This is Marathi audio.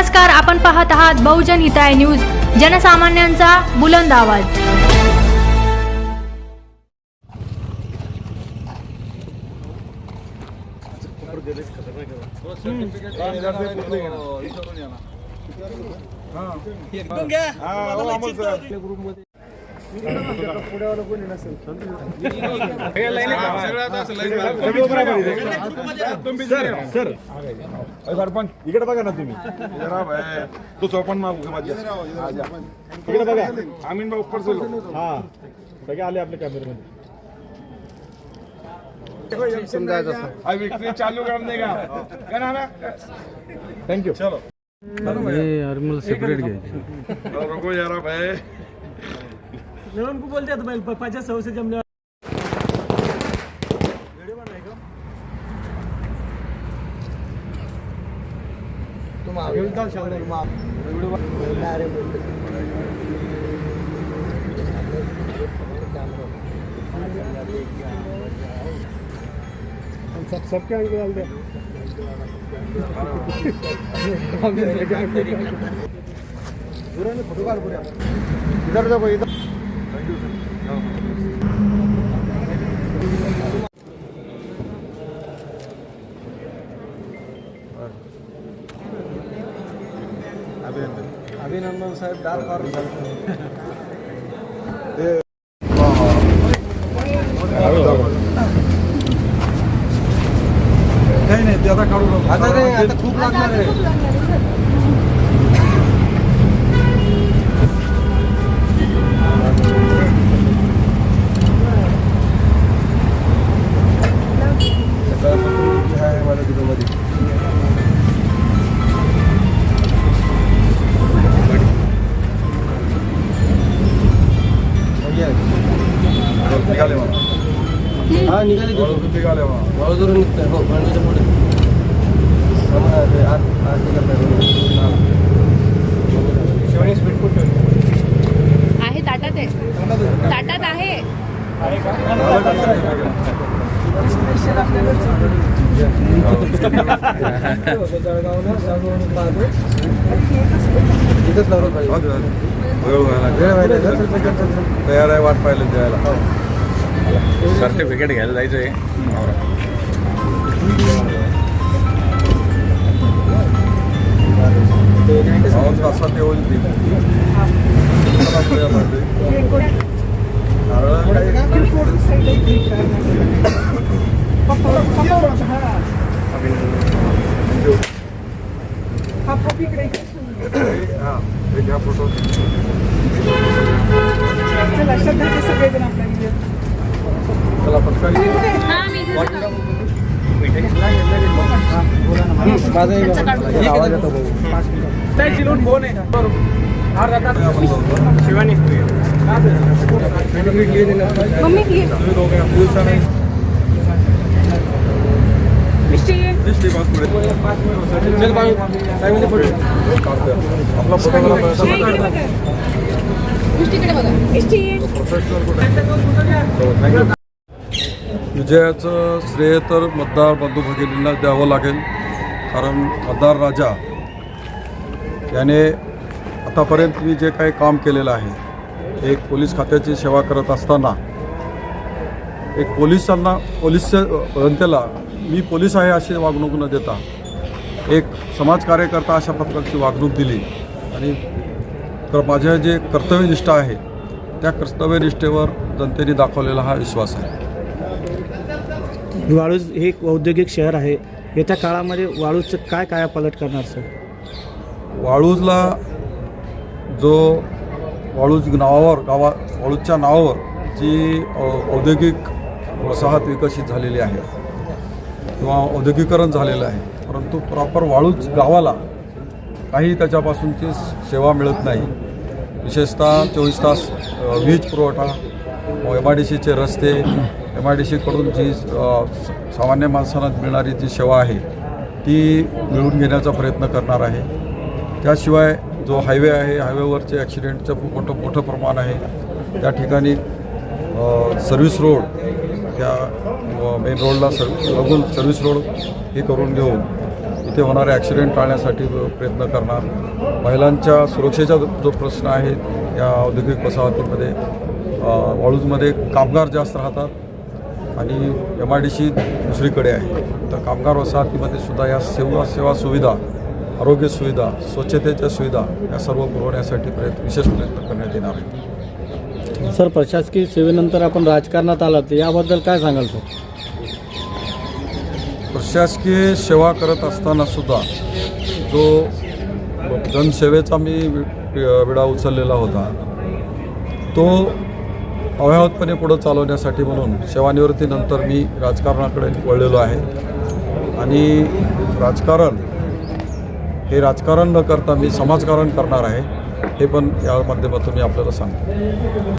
नमस्कार, आपण पाहत आहात बहुजन हिताय न्यूज, जनसामान्यांचा बुलंद आवाज। इकडे बघा ना तुम्ही तो चौपन माझ्या इकडे बघा आमीन भाऊ ऊपर चलो हा सगळे आले आपल्या कॅमेऱ्यामध्ये समजायचं अब विक्री चालू करने का करना ना थैंक यू चलो ये यार मला सेपरेट घ्यायचे रुको यार भाई नवन को बोलते तो भाई 50-100 से जमले वीडियो बनाएगा तुम आगे निकाल शायद तुम आप वीडियो बना रहे सब क्या डाल दे फोटो काल पूरा इधर देखो इधर थैंक यू अभिनंदन साहेब दार फार काही नाही ते आता काढू आता नाही आता खूप लागणार आहे निघाले हा निघाले निघाले वळून निघतोय हो पाण्याच्या पुढे आहे ताटात आहे, ताटात आहे। तयार आहे वाट पाहिलं द्यायला सर्टिफिकेट घ्यायला जायचंय असा ते होईल घ्या फोटो चला पटकन शिवानी आपला विजयाचं श्रेय तर मतदार बंधू भगिनींना द्यावं लागेल, कारण मतदार राजा याने आतापर्यंत मी जे काही काम केलेलं आहे, एक पोलीस खात्याची सेवा करत असताना एक पोलीस जनतेला मी पोलीस आहे अशी वागणूक न देता एक समाजकार्यकर्ता अशा प्रकारची वागणूक दिली आणि तर माझ्या जे कर्तव्यनिष्ठा आहे त्या कर्तव्यनिष्ठेवर जनतेने दाखवलेला हा विश्वास आहे। वाळूज हे एक औद्योगिक शहर आहे, येत्या काळामध्ये वाळूजचं काय कायापालट करणार सर? वाळूजला जो वाळूज नावावर वाळूजच्या नावावर जी औद्योगिक वसाहत विकसित झालेली आहे किंवा औद्योगिकरण झालेलं आहे, परंतु प्रॉपर वाळूज गावाला काही त्याच्यापासूनची सेवा मिळत नाही। विशेषतः 24 तास वीज पुरवठा, MIDCचे रस्ते, MIDCकडून जी सामान्य माणसांना मिळणारी जी सेवा आहे ती मिळवून घेण्याचा प्रयत्न करणार आहे। त्याशिवाय जो हायवे आहे, हायवेवरचे ॲक्सिडेंटचं मोठं प्रमाण आहे, त्या ठिकाणी सर्व्हिस रोड, त्या मेन रोडला लागून सर्व्हिस रोड हे करून घेऊन ते होणारे ॲक्सिडेंट टाळण्यासाठी प्रयत्न करणार. महिलांच्या सुरक्षेचा जो प्रश्न आहे या औद्योगिक वसाहतीमध्ये वाळूजमध्ये कामगार जास्त राहतात आणि MIDC दुसरीकडे आहे. तर कामगार वसाहतीमध्ये सुद्धा या सेवा सुविधा, आरोग्य सुविधा, स्वच्छतेच्या सुविधा या सर्व पुरवण्यासाठी विशेष प्रयत्न करण्यात येणार आहे. सर, प्रशासकीय सेवेनंतर आपण राजकारणात आलात, याबद्दल काय सांगाल सर? प्रशासकीय सेवा करत असताना सुद्धा जो जनसेवेचा मी विडा उचललेला होता तो अव्याहतपणे पुढं चालवण्यासाठी म्हणून सेवानिवृत्तीनंतर मी राजकारणाकडे वळलेलो आहे. आणि राजकारण न करता मी समाजकारण करणार आहे, हे पण या माध्यमातून मी आपल्याला सांगतो.